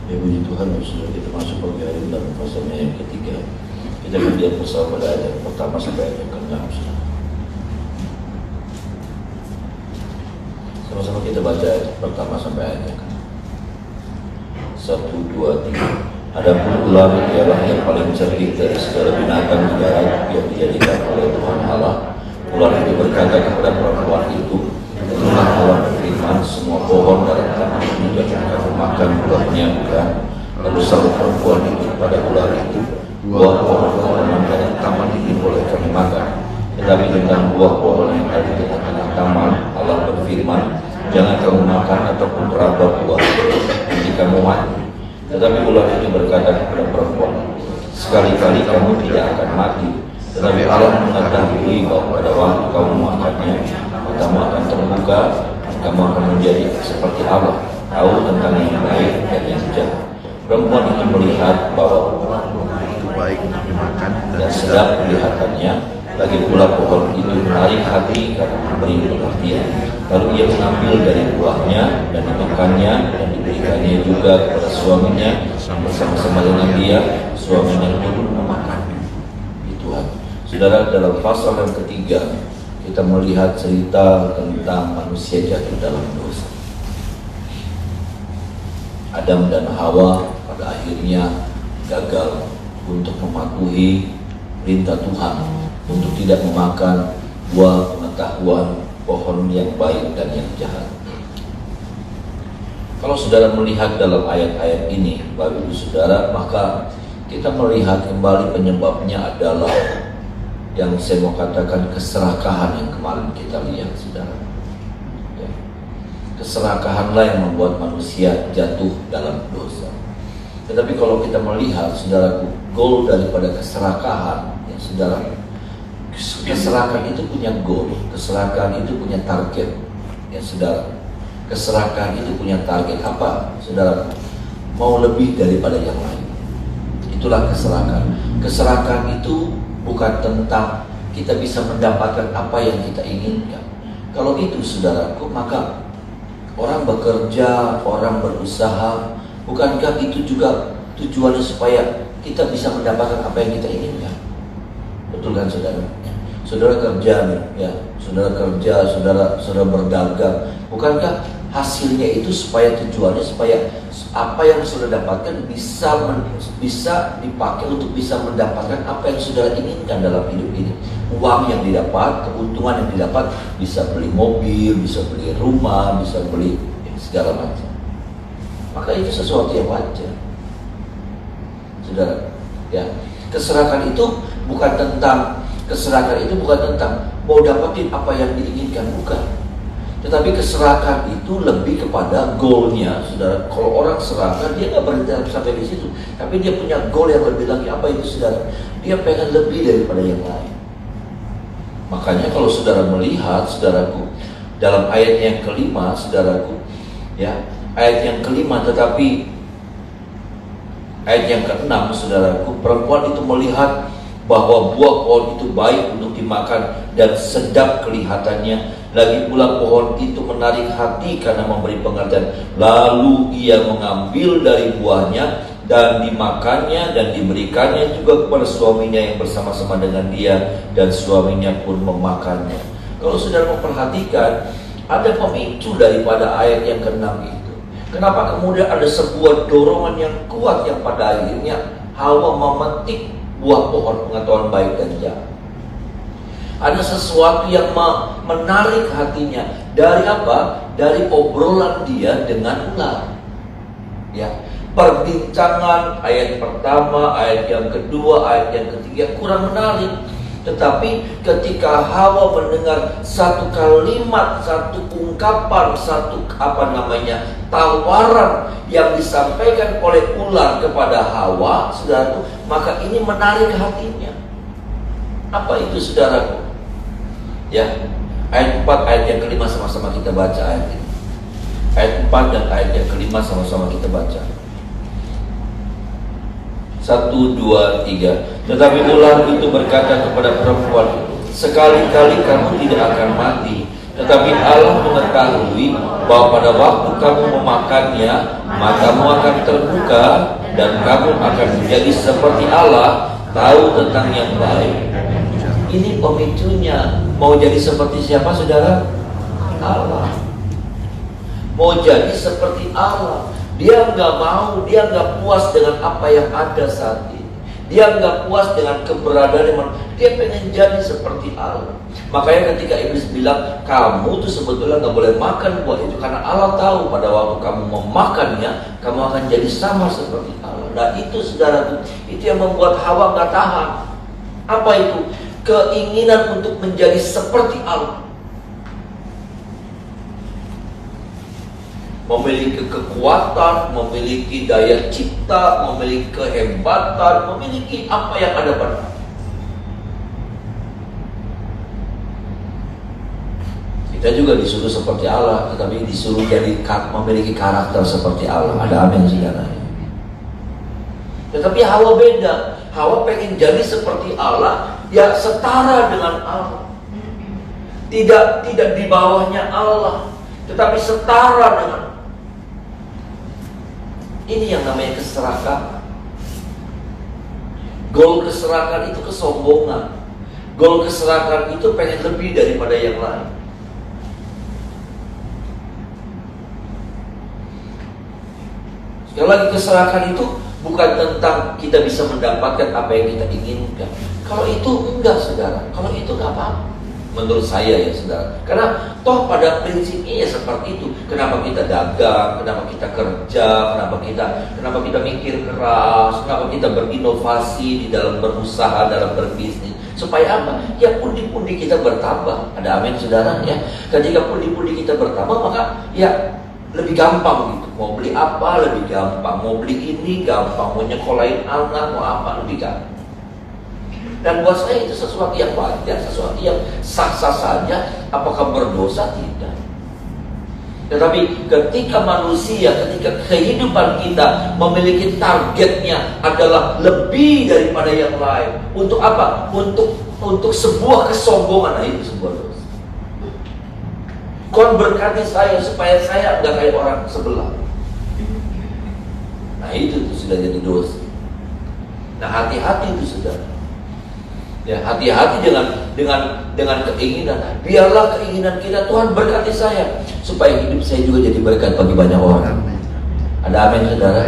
Ya puji Tuhan, sudah kita masuk pagi hari dalam pasalnya yang ketiga. Kita lihat bersama pada ayat yang pertama sampai ayat yang ke-6. Sama-sama kita baca ayat pertama sampai ayat yang ke-6. 1, 2, 3. Adapun ular ialah yang paling cerdik dari segala binatang di darat yang dijadikan oleh Tuhan Allah. Ular itu berkata kepada perempuan itu, "Itulah Allah berfirman, semua pohon dalam taman ini jangan kamu makan buahnya, bukan?" Lalu satu perempuan itu kepada ular itu, "Buah pohon dalam taman ini boleh kami makan, tetapi tentang buah pohon yang ada di tengah taman, Allah berfirman, jangan kamu makan ataupun meraba buah, nanti kamu mati." Tetapi ular itu berkata kepada perempuan, "Sekali-kali kamu tidak akan mati, tetapi Allah mengetahui bahwa pada waktu kamu makannya, kamu akan terbuka, kamu akan menjadi seperti Allah, tahu tentang yang baik dan yang jahat." Perempuan itu melihat bahwa itu baik untuk dimakan dan sedap kelihatannya, lagi pula pohon itu menarik hati karena memberi pengertian. Lalu ia mengambil dari buahnya dan dimakannya dan diberikannya juga kepada suaminya bersama-sama dengan dia. Suaminya pun memakannya. Tuhan, saudara, dalam pasal yang ketiga kita melihat cerita tentang manusia jatuh dalam dosa. Adam dan Hawa pada akhirnya gagal untuk mematuhi perintah Tuhan untuk tidak memakan buah pengetahuan pohon yang baik dan yang jahat. Kalau saudara melihat dalam ayat-ayat ini, Bapak Ibu Saudara, maka kita melihat kembali penyebabnya adalah yang saya mau katakan keserakahan yang kemarin kita lihat, saudara. Ya. Keserakahanlah yang membuat manusia jatuh dalam dosa. Tetapi kalau kita melihat, saudaraku, goal daripada keserakahan, ya saudara, keserakahan itu punya goal, keserakahan itu punya target, ya saudara. Keserakahan itu punya target apa, saudara? Mau lebih daripada yang lain. Itulah keserakahan. Keserakahan itu bukan tentang kita bisa mendapatkan apa yang kita inginkan. Kalau itu, saudaraku, maka orang bekerja, orang berusaha, bukankah itu juga tujuannya supaya kita bisa mendapatkan apa yang kita inginkan? Betul kan, saudara? Saudara kerja nih, ya, saudara kerja, saudara berdagang, bukankah hasilnya itu supaya tujuannya supaya apa yang saudara dapatkan bisa dipakai untuk bisa mendapatkan apa yang saudara inginkan dalam hidup ini. Uang yang didapat, keuntungan yang didapat, bisa beli mobil, bisa beli rumah, bisa beli segala macam. Maka itu sesuatu yang wajar, saudara. Ya, keserakahan itu bukan tentang mau dapetin apa yang diinginkan, bukan. Tetapi keserakahan itu lebih kepada goalnya, saudara. Kalau orang serakah, dia nggak berhenti sampai di situ, tapi dia punya goal yang lebih lagi. Apa itu, saudara? Dia pengen lebih daripada yang lain. Makanya kalau saudara melihat, saudaraku, dalam ayat yang kelima, saudaraku, ya, ayat yang kelima, tetapi ayat yang keenam, saudaraku, perempuan itu melihat bahwa buah pohon itu baik untuk dimakan dan sedap kelihatannya, lagi pula pohon itu menarik hati karena memberi pengertian. Lalu ia mengambil dari buahnya dan dimakannya dan diberikannya juga kepada suaminya yang bersama-sama dengan dia, dan suaminya pun memakannya. Kalau saudara memperhatikan, ada pemicu daripada ayat yang ke-6 itu. Kenapa kemudian ada sebuah dorongan yang kuat yang pada akhirnya Hawa memetik buah pohon pengetahuan baik dan jahat. Ada sesuatu yang menarik hatinya. Dari apa? Dari obrolan dia dengan ular. Ya, perbincangan ayat pertama, ayat yang kedua, ayat yang ketiga kurang menarik. Tetapi ketika Hawa mendengar satu kalimat, satu ungkapan, satu tawaran yang disampaikan oleh ular kepada Hawa, saudaraku, maka ini menarik hatinya. Apa itu, saudaraku? Ya, ayat 4, ayat yang kelima sama-sama kita baca ayat ini. Ayat 4 dan ayat yang kelima sama-sama kita baca. 1, 2, 3. Tetapi ular itu berkata kepada perempuan, sekali-kali kamu tidak akan mati. Tetapi Allah mengetahui bahwa pada waktu kamu memakannya, matamu akan terbuka dan kamu akan menjadi seperti Allah, tahu tentang yang baik. Ini pemicunya. Mau jadi seperti siapa, saudara? Allah. Mau jadi seperti Allah. Dia nggak mau, dia nggak puas dengan apa yang ada saat ini. Dia nggak puas dengan keberadaan yang dia pengen jadi seperti Allah. Makanya ketika iblis bilang, kamu tuh sebetulnya nggak boleh makan buah itu, karena Allah tahu pada waktu kamu memakannya, kamu akan jadi sama seperti Allah. Nah itu saudara, itu yang membuat Hawa nggak tahan. Apa itu? Keinginan untuk menjadi seperti Allah. Memiliki kekuatan, memiliki daya cipta, memiliki kehebatan, memiliki apa yang ada pada. Kita juga disuruh seperti Allah, tetapi disuruh jadi memiliki karakter seperti Allah. Ada amin saudara. Tetapi Hawa beda. Hawa pengen jadi seperti Allah, ya setara dengan Allah. Tidak di bawahnya Allah, tetapi setara dengan. Ini yang namanya keserakahan. Goal keserakahan itu kesombongan. Goal keserakahan itu pengen lebih daripada yang lain. Sekali lagi, keserakahan itu bukan tentang kita bisa mendapatkan apa yang kita inginkan. Kalau itu enggak, saudara. Kalau itu enggak apa-apa. Menurut saya ya, saudara. Karena toh pada prinsipnya ya seperti itu. Kenapa kita dagang, kenapa kita kerja, kenapa kita mikir keras, kenapa kita berinovasi di dalam berusaha, dalam berbisnis. Supaya apa? Ya pundi-pundi kita bertambah. Ada amin, saudara ya. Ketika pundi-pundi kita bertambah, maka ya lebih gampang gitu. Mau beli apa lebih gampang, mau beli ini gampang, mau nyekolahin anak, mau apa lebih gampang. Dan buat saya itu sesuatu yang wajar, sesuatu yang sah-sah saja. Apakah berdosa? Tidak. Tetapi ketika manusia, ketika kehidupan kita memiliki targetnya adalah lebih daripada yang lain. Untuk apa? Untuk sebuah kesombongan. Nah itu sebuah dosa. Kau berkati saya supaya saya nggak kayak orang sebelah. Nah itu sudah jadi dosa. Nah hati-hati itu sudah. Ya, hati-hati dengan keinginan. Biarlah keinginan kita, Tuhan berkati saya supaya hidup saya juga jadi berkat bagi banyak orang. Ada amin, saudara.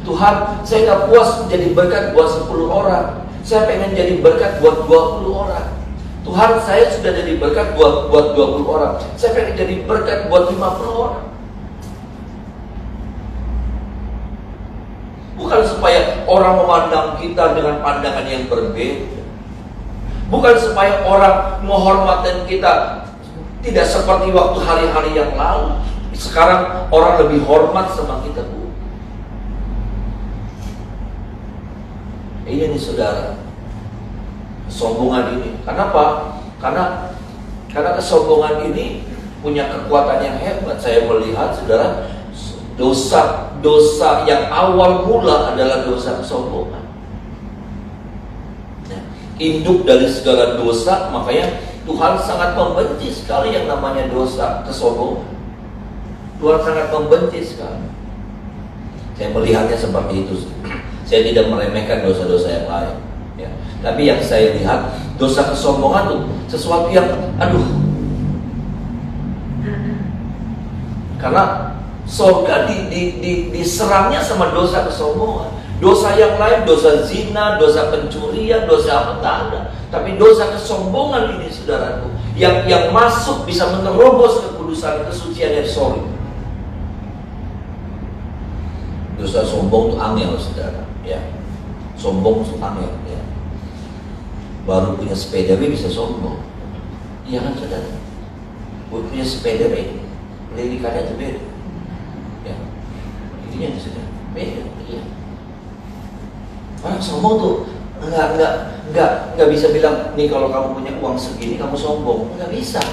Tuhan, saya nggak puas jadi berkat buat 10 orang. Saya pengen jadi berkat buat 20 orang. Tuhan, saya sudah jadi berkat buat 20 orang. Saya pengen jadi berkat buat 50 orang. Bukan supaya orang memandang kita dengan pandangan yang berbeda. Bukan supaya orang menghormati kita tidak seperti waktu hari-hari yang lalu. Sekarang orang lebih hormat sama kita, Bu. Ini nih saudara, kesombongan ini. Kenapa? Karena kesombongan ini punya kekuatan yang hebat. Saya melihat saudara, dosa yang awal mula adalah dosa kesombongan. Induk dari segala dosa, makanya Tuhan sangat membenci sekali yang namanya dosa kesombongan. Tuhan sangat membenci sekali. Saya melihatnya seperti itu. Saya tidak meremehkan dosa-dosa yang lain ya. Tapi yang saya lihat, dosa kesombongan itu sesuatu yang karena surga diserangnya sama dosa kesombongan. Dosa yang lain, dosa zina, dosa pencurian, dosa apa tak ada. Tapi dosa kesombongan ini, saudaraku, yang masuk bisa menerobos kekudusan, kesucian yang sorry. Dosa sombong itu angel, saudara. Ya, sombong itu angel. Ya. Baru punya sepeda bisa sombong. Iya kan, saudara? Punya sepeda pendidikannya itu beda. Ya, intinya saudara, beda. Iya. Orang sombong tuh nggak bisa bilang nih kalau kamu punya uang segini kamu sombong, nggak bisa.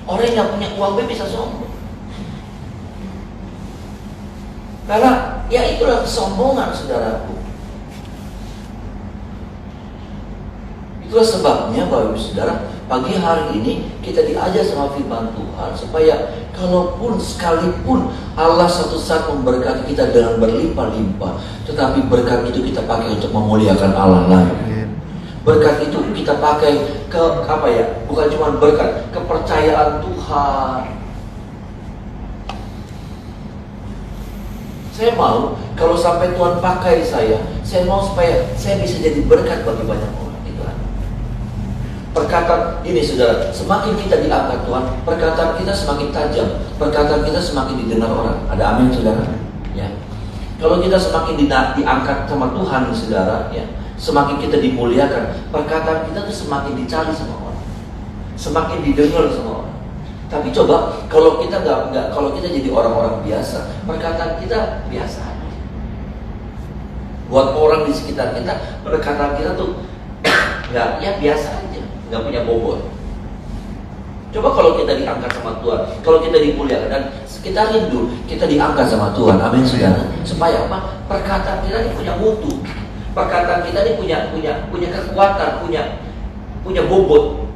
Orang yang punya uang bisa sombong. Karena ya itulah kesombongan, saudaraku. Itulah sebabnya Bapak Ibu Saudara, pagi hari ini kita diajar sama firman Tuhan supaya kalaupun sekalipun Allah satu saat memberkati kita dengan berlimpah-limpah, tetapi berkat itu kita pakai untuk memuliakan Allah lagi. Berkat itu kita pakai ke apa ya? Bukan cuma berkat, kepercayaan Tuhan. Saya mau kalau sampai Tuhan pakai saya mau supaya saya bisa jadi berkat bagi banyak orang. Perkataan ini saudara, semakin kita diangkat Tuhan, perkataan kita semakin tajam, perkataan kita semakin didengar orang. Ada amin saudara? Ya. Kalau kita semakin diangkat sama Tuhan saudara, ya, semakin kita dimuliakan, perkataan kita tuh semakin dicari sama orang, semakin didengar sama orang. Tapi coba kalau kita kalau kita jadi orang-orang biasa, perkataan kita biasa. Buat orang di sekitar kita, perkataan kita tuh ya biasa aja. Nggak punya bobot. Coba kalau kita diangkat sama Tuhan, kalau kita dimuliakan, dan kita rindu kita diangkat sama Tuhan, amin saudara. Supaya apa? Perkataan kita ini punya mutu, perkataan kita ini punya kekuatan, punya bobot.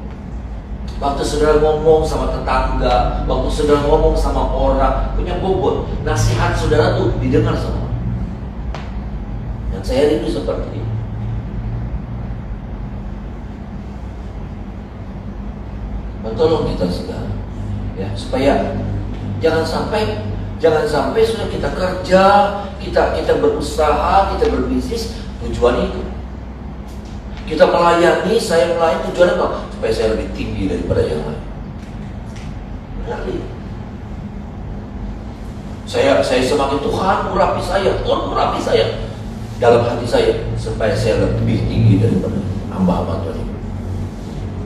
Waktu saudara ngomong sama tetangga, waktu saudara ngomong sama orang, punya bobot. Nasihat saudara tuh didengar sama orang. Dan saya rindu seperti ini. Tolong kita saudara, ya, supaya jangan sampai sudah kita kerja, kita berusaha, kita berbisnis, tujuan itu kita melayani, saya melayani tujuan apa? Supaya saya lebih tinggi daripada yang lain. Benar nih. Saya semakin Tuhan urapi saya, Tuhan urapi saya dalam hati saya supaya saya lebih tinggi daripada hamba-hamba Tuhan itu.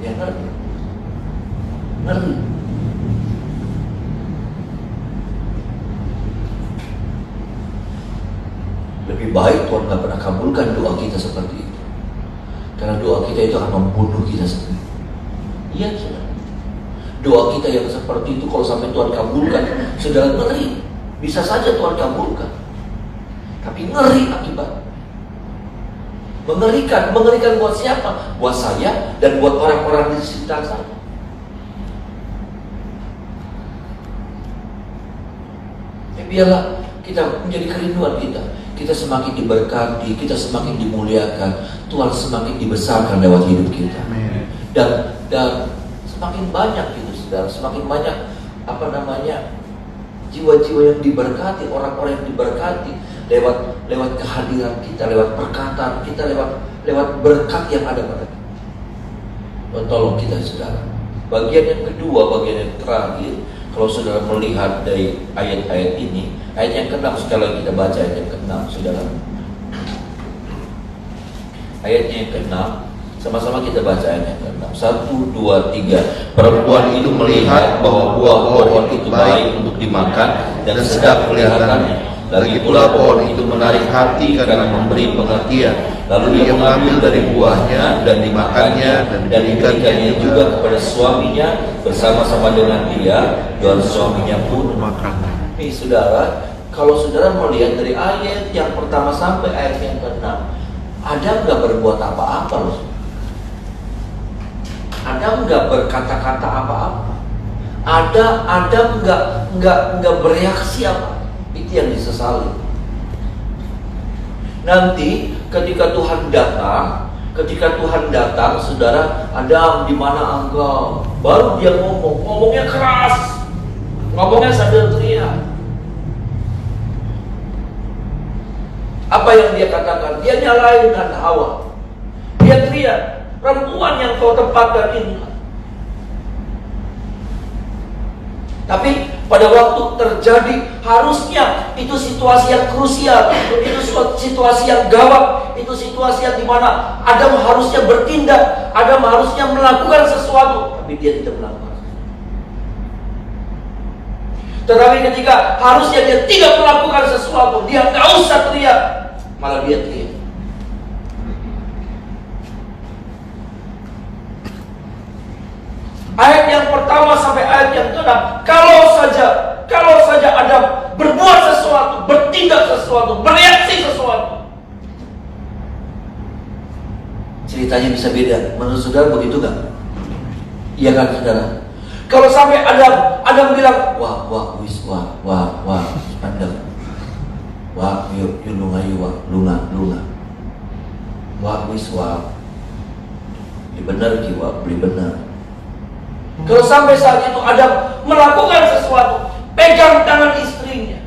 Ya ngerti? Ngerti? Lebih baik Tuhan gak pernah kabulkan doa kita seperti itu, karena doa kita itu akan membunuh kita sendiri. Iya saudara, doa kita yang seperti itu kalau sampai Tuhan kabulkan, saudara ngeri. Bisa saja Tuhan kabulkan, tapi ngeri akibat. Mengerikan buat siapa? Buat saya dan buat orang-orang di sekitar saya. Biarlah kita menjadi kerinduan kita semakin diberkati, kita semakin dimuliakan, Tuhan semakin dibesarkan lewat hidup kita. Dan semakin banyak gitu saudara, semakin banyak jiwa-jiwa yang diberkati, orang-orang yang diberkati lewat kehadiran kita, lewat perkataan kita, lewat berkat yang ada pada kita. Tolong kita saudara. Bagian yang kedua, bagian yang terakhir, kalau saudara melihat dari ayat-ayat ini, ayat yang ke-6, sekali lagi kita baca ayat yang ke-6, saudara. Ayatnya yang ke-6, sama-sama kita baca ayat yang ke-6. 1, 2, 3. Perempuan itu melihat bahwa buah pohon itu baik untuk dimakan dan sedap kelihatannya. Lagi pula pohon itu menarik hati karena memberi pengertian. Lalu dia mengambil dari buahnya dan dimakannya dan diberikannya juga kepada suaminya bersama-sama dengan dia, dan suaminya pun makan. Nih saudara, kalau saudara melihat dari ayat yang pertama sampai ayat yang ke-6, Adam nggak berbuat apa-apa loh. Adam nggak berkata-kata apa-apa. Adam nggak bereaksi apa. Itu yang disesali. Nanti ketika Tuhan datang, saudara, Adam, di mana engkau? Baru dia ngomongnya keras, ngomongnya sambil teriak. Apa yang dia katakan? Dia nyalain dan Hawa. Dia teriak, perempuan yang kau tempatkan ini. Tapi pada waktu terjadi, harusnya itu situasi yang krusial, itu situasi yang gawat, itu situasi yang dimana Adam harusnya bertindak, Adam harusnya melakukan sesuatu, tapi dia tidak melakukan. Tetapi ketika harusnya dia tidak melakukan sesuatu, dia nggak usah teriak, malah dia teriak. Ayat yang pertama sampai ayat yang ke-6, kalau saja Adam berbuat sesuatu, bertindak sesuatu, bereaksi sesuatu, ceritanya bisa beda. Menurut saudara begitu nggak? Iya kan saudara? Kalau sampai Adam bilang, wah, pandang, wah, yuk lunga, wah, benar jiwa, beli benar. Kalau sampai saat itu Adam melakukan sesuatu, pegang tangan istrinya,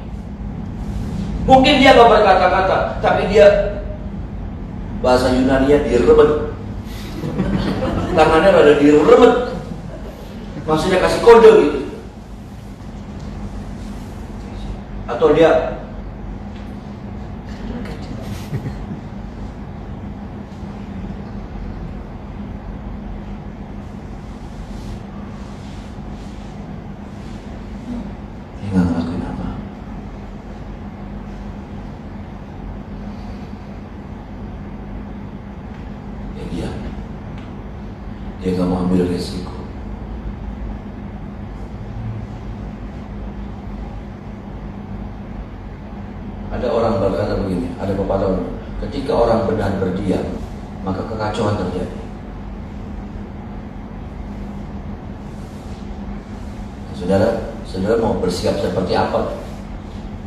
mungkin dia nggak berkata-kata, tapi dia bahasa Yunani-nya diremet, tangannya ada diremet. Maksudnya kasih kode gitu. Atau dia nggak ngelakuin apa. Ya dia nggak mau ambil resiko. Ada orang berkata begini, ada pepatah, ketika orang benar berdiam, maka kekacauan terjadi. Saudara mau bersiap seperti apa?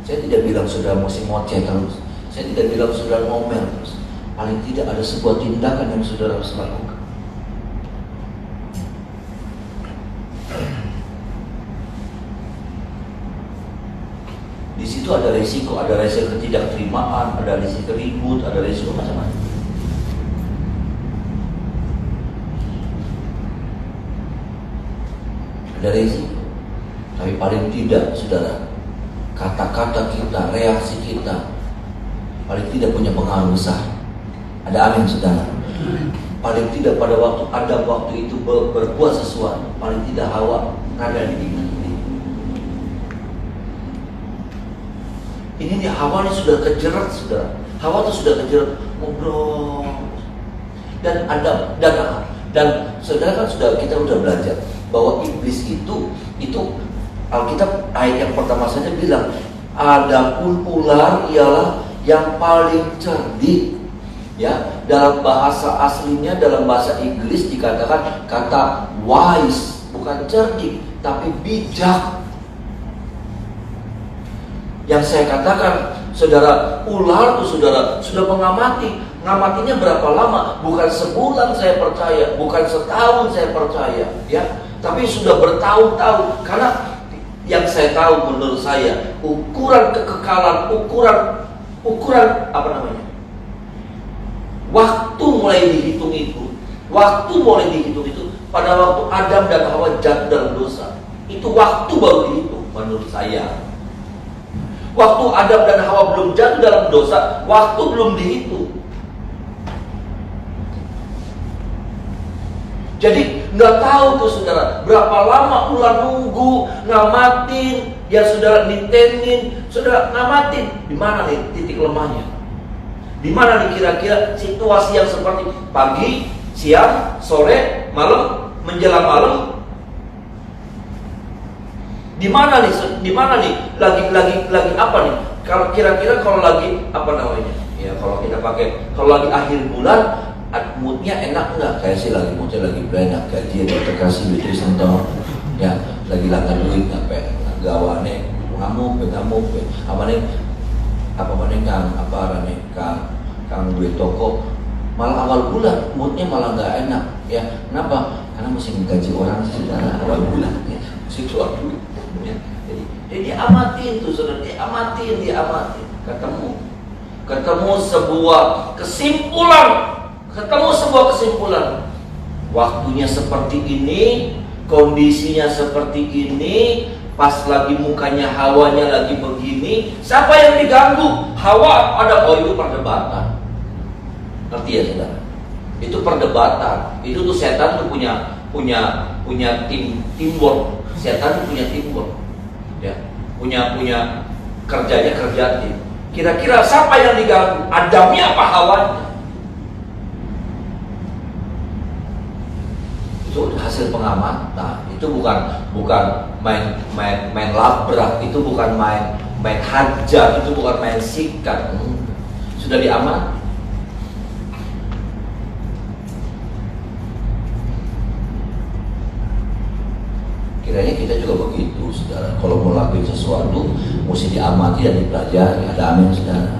Saya tidak bilang saudara mesti ngoceh terus. Saya tidak bilang saudara ngomel terus. Paling tidak ada sebuah tindakan yang saudara harus lakukan. Di situ ada resiko ketidakterimaan, ada resiko ribut, ada resiko macam-macam. Ada resiko. Tapi paling tidak, saudara, kata-kata kita, reaksi kita, paling tidak punya pengaruh besar. Ada amin, saudara. Paling tidak pada waktu itu berbuat sesuatu, paling tidak Hawa ada di ingat. Ini Hawa ini sudah kejerat, saudara. Hawa itu sudah kejerat, ngobrol. Dan saudara kan kita sudah belajar bahwa iblis itu Alkitab ayat yang pertama saja bilang, adapun ular ialah yang paling cerdik. Ya, dalam bahasa aslinya, dalam bahasa Inggris dikatakan kata wise, bukan cerdik, tapi bijak. Yang saya katakan, saudara, ular itu saudara sudah ngamatinya berapa lama? Bukan sebulan saya percaya, bukan setahun saya percaya, ya, tapi sudah bertahun-tahun. Karena yang saya tahu, menurut saya, ukuran kekekalan, ukuran apa namanya? Waktu mulai dihitung itu pada waktu Adam dan Hawa jatuh dalam dosa. Itu waktu baru dihitung menurut saya. Waktu Adam dan Hawa belum jatuh dalam dosa, waktu belum dihitung. Jadi nggak tahu tuh saudara berapa lama ular nunggu ngamatin, ya saudara nitenin, saudara ngamatin di mana nih titik lemahnya, di mana nih kira-kira situasi yang seperti pagi, siang, sore, malam, menjelang malam. Di mana nih lagi apa nih? Kalau kira-kira kalau lagi apa namanya? Ya kalau kita pakai, kalau lagi akhir bulan, moodnya enak enggak? Kayak sih lagi moodnya lagi enak, gaji ada terkasih duit sentuh, ya lagi langgan duit ngapain? Gawane ngamuk, kang duit toko. Malah awal bulan moodnya malah nggak enak, ya kenapa? Karena mesti menggaji orang saudara awal bulan, ya mesti keluar duit. Jadi amatin tuh saudara, amatin, ketemu sebuah kesimpulan, waktunya seperti ini, kondisinya seperti ini, pas lagi mukanya Hawanya lagi begini, siapa yang diganggu? Hawa ada, oh itu perdebatan, ngerti ya saudara? Itu perdebatan, itu tuh setan tuh punya teamwork, setan tuh punya teamwork. Ya, punya kerja tim. Kira-kira siapa yang diganggu? Adamnya apa Hawanya? Itu hasil pengamatan. Itu bukan main labrak, itu bukan main hajar, itu bukan main sikat. Sudah diamati. Kiranya kita juga begitu, saudara. Kalau mau lakuin sesuatu, mesti diamati dan dipelajari. Ada amin, saudara.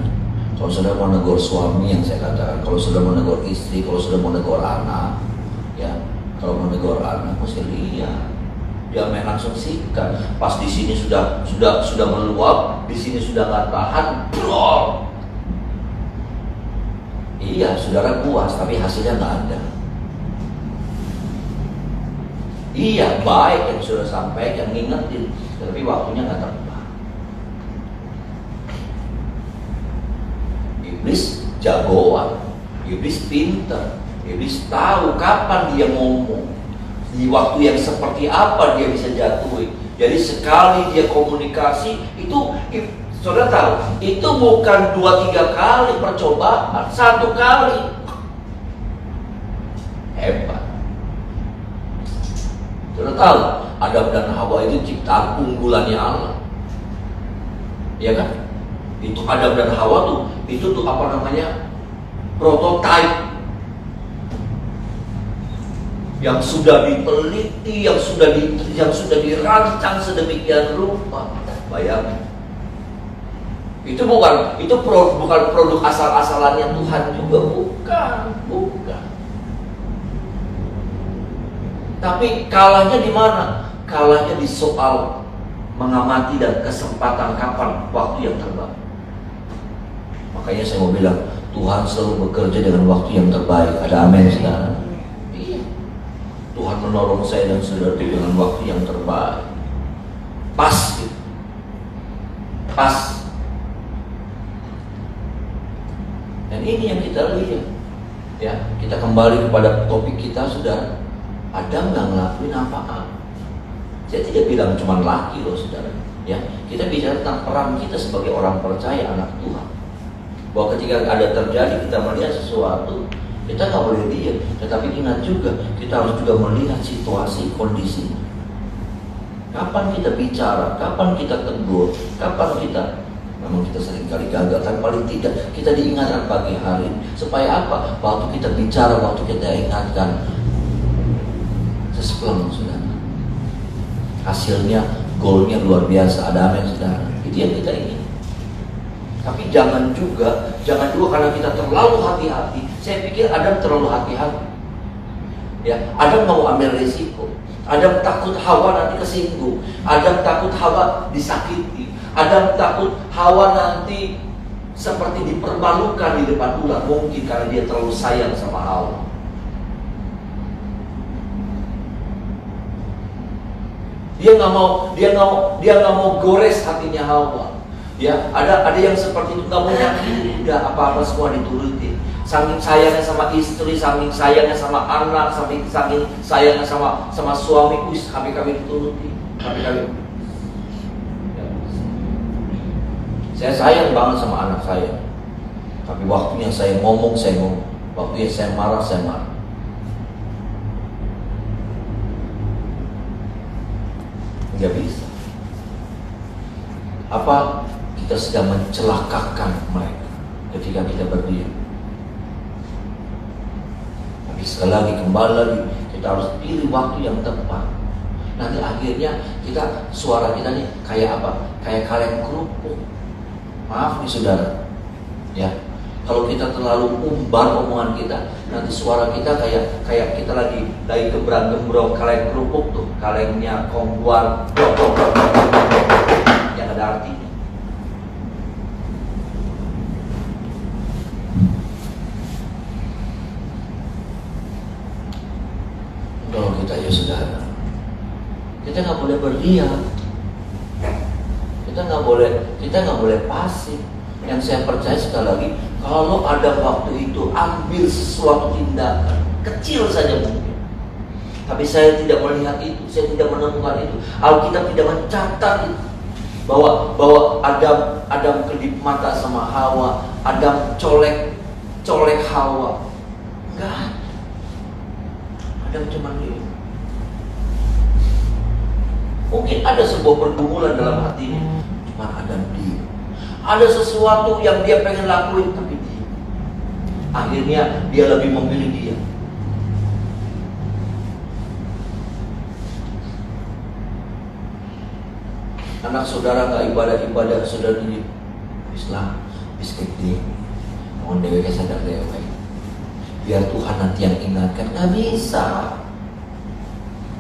Kalau saudara mau negur suami, yang saya katakan, kalau saudara mau negur istri, kalau saudara mau negur anak, ya, kalau mau negur anak, mesti lihat. Dia main langsung sikat. Pas di sini sudah meluap, di sini sudah nggak tahan, bro. Iya, saudara puas, tapi hasilnya nggak ada. Iya, baik yang sudah sampai, yang ngingetin, tapi waktunya nggak tepat. Iblis jagoan, iblis pintar, iblis tahu kapan dia ngomong, di waktu yang seperti apa dia bisa jatuhin. Jadi sekali dia komunikasi itu, saudara tahu, itu bukan 2-3 kali percobaan, 1 kali. Hebat. Saudara tahu, Adam dan Hawa itu ciptaan unggulannya Allah. Iya kan? Itu Adam dan Hawa tuh, itu tuh apa namanya? Prototype. Yang sudah diteliti, yang sudah dirancang sedemikian rupa. Bayangin. Itu bukan produk asal-asalannya Tuhan juga, bukan. Tapi kalahnya di mana? Kalahnya di soal mengamati dan kesempatan kapan waktu yang terbaik. Makanya saya mau bilang, Tuhan selalu bekerja dengan waktu yang terbaik. Ada amin, saudara? Iya. Tuhan menolong saya dan saudara dengan waktu yang terbaik. Pas gitu. Pas. Dan ini yang kita lihat. Ya, kita kembali kepada topik kita, saudara. Adam nggak ngelakuin apa-apa. Saya tidak bilang cuma laki loh, saudara. Ya, kita bicara tentang peran kita sebagai orang percaya, anak Tuhan. Bahwa ketika ada terjadi, kita melihat sesuatu, kita nggak boleh diam. Tetapi ingat juga, kita harus juga melihat situasi, kondisi. Kapan kita bicara, kapan kita tegur, kapan kita, memang kita sering kali gagal, tapi paling tidak kita diingatkan pagi hari. Supaya apa? Waktu kita bicara, waktu kita ingatkan, sespleng, saudara. Hasilnya, goalnya luar biasa. Ada amin, saudara. Itu yang kita ingin. Tapi jangan juga karena kita terlalu hati-hati. Saya pikir Adam terlalu hati-hati. Ya, Adam mau ambil risiko. Adam takut Hawa nanti kesinggung. Adam takut Hawa disakiti. Adam takut Hawa nanti seperti dipermalukan di depan ular. Mungkin karena dia terlalu sayang sama Hawa. Dia nggak mau gores hatinya Hawa. Ya, ada yang seperti itu, nggak mau nyakiti, udah apa-apa semua dituruti. Saking sayangnya sama istri, saking sayangnya sama anak, saking sayangnya sama suami, kami dituruti, kami. Ya. Saya sayang banget sama anak saya, tapi waktunya saya ngomong, waktunya saya marah. Nggak bisa. Apa kita sedang mencelakakan mereka ketika kita berdiam? Tapi sekali lagi, kembali lagi, kita harus pilih waktu yang tepat. Nanti akhirnya suara kita nih kayak apa? Kayak kaleng kerupuk. Maaf nih, saudara. Ya, kalau kita terlalu umbar omongan kita, nanti suara kita kayak kita lagi gembrong kaleng kerupuk tuh, kalengnya kongguan, yang ada artinya. Kalau kita, ya saudara, kita nggak boleh berdiam, kita nggak boleh pasif. Yang saya percaya sekali lagi, kalau ada waktu itu, ambil sesuatu tindakan kecil saja mungkin. Tapi saya tidak melihat itu, saya tidak menemukan itu. Alkitab tidak mencatat itu, bahwa Adam kedip mata sama Hawa, Adam colek Hawa. Enggak ada. Adam cuma dia. Mungkin ada sebuah pergumulan dalam hatinya, cuma Adam dia. Ada sesuatu yang dia pengen lakuin, tapi dia. Akhirnya dia lebih memilih dia. Anak saudara nggak ibadah, saudara ini Islam, biskuit mohon dewe sadar dewe. Biar Tuhan nanti yang ingatkan, nggak bisa.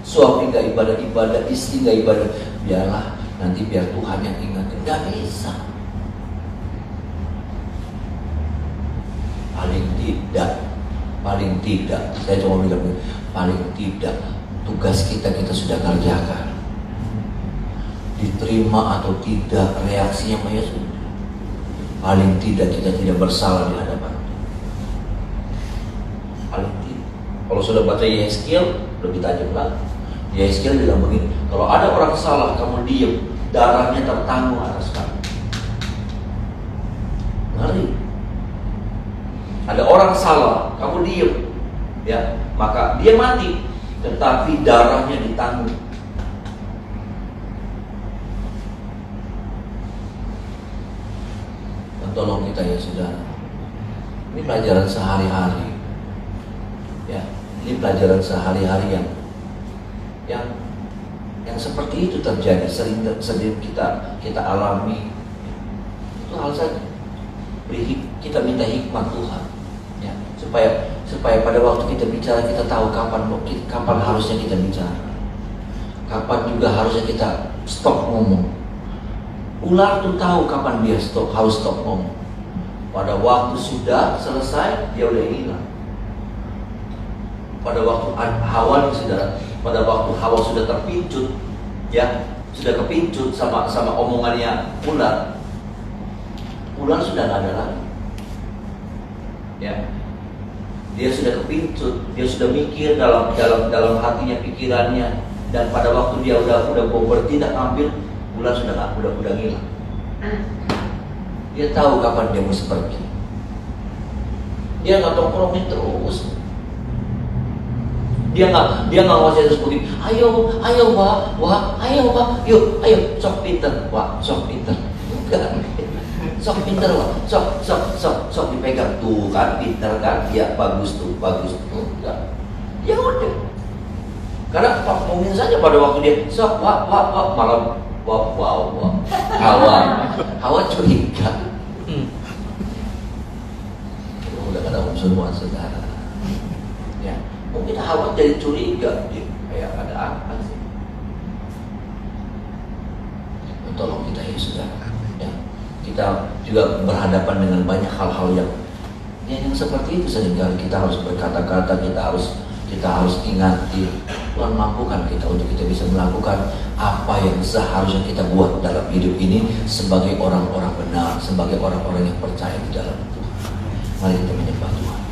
Suami nggak ibadah, istri nggak ibadah, biarlah nanti biar Tuhan yang ingatkan, nggak bisa. Paling tidak, saya cuma bilang, paling tidak tugas kita sudah kerjakan. Diterima atau tidak reaksinya ya sudah. Paling tidak kita tidak bersalah di hadapan Tuhan. Paling tidak. Kalau sudah baca Yehezkiel lebih tajam lagi. Yehezkiel bilang begini, kalau ada orang salah kamu diam, darahnya tertanggung atas kamu. Ngeri. Ada orang salah, kamu diam, ya, maka dia mati, tetapi darahnya ditanggung. Tolong kita ya saudara. Ini pelajaran sehari-hari. Ya, ini pelajaran sehari-hari yang seperti itu terjadi, sering kita alami. Itu hal saja. Kita minta hikmat Tuhan, ya, supaya pada waktu kita bicara kita tahu kapan harusnya kita bicara, kapan juga harusnya kita stop ngomong. Ular tuh tahu kapan dia harus stop ngomong. Pada waktu sudah selesai, dia udah hilang. Pada waktu Hawa nih saudara, pada waktu Hawa sudah terpincut, ya, sudah kepincut sama omongannya ular sudah nggak ada lagi. Ya, dia sudah kepincut, dia sudah mikir dalam hatinya, pikirannya, dan pada waktu dia udah mau bertindak ambil, ular udah ngilang. Dia tahu kapan dia mesti pergi. Dia nggak tongkrongin terus. Dia nggak ngasih terus begini. Ayo wah, ayo sok pinter, wah, sok pinter. Enggak. Sok pinter wah, sok dipegang tuh kan, pinter kan, ya bagus tuh. Enggak. Ya udah. Karena mungkin saja pada waktu dia sok wah malam wow. Hawa curiga. Udah ada semua saudara. Ya, mungkin Hawa jadi curiga, kayak ada apa sih? Tolong kita ya saudara. Ya, kita juga berhadapan dengan banyak hal-hal yang seperti itu. Seringkali kita harus berkata-kata, kita harus ingati. Tuhan mampukan kita untuk kita bisa melakukan apa yang seharusnya kita buat dalam hidup ini sebagai orang-orang benar, sebagai orang-orang yang percaya di dalam Tuhan. Mari kita menyembah Tuhan.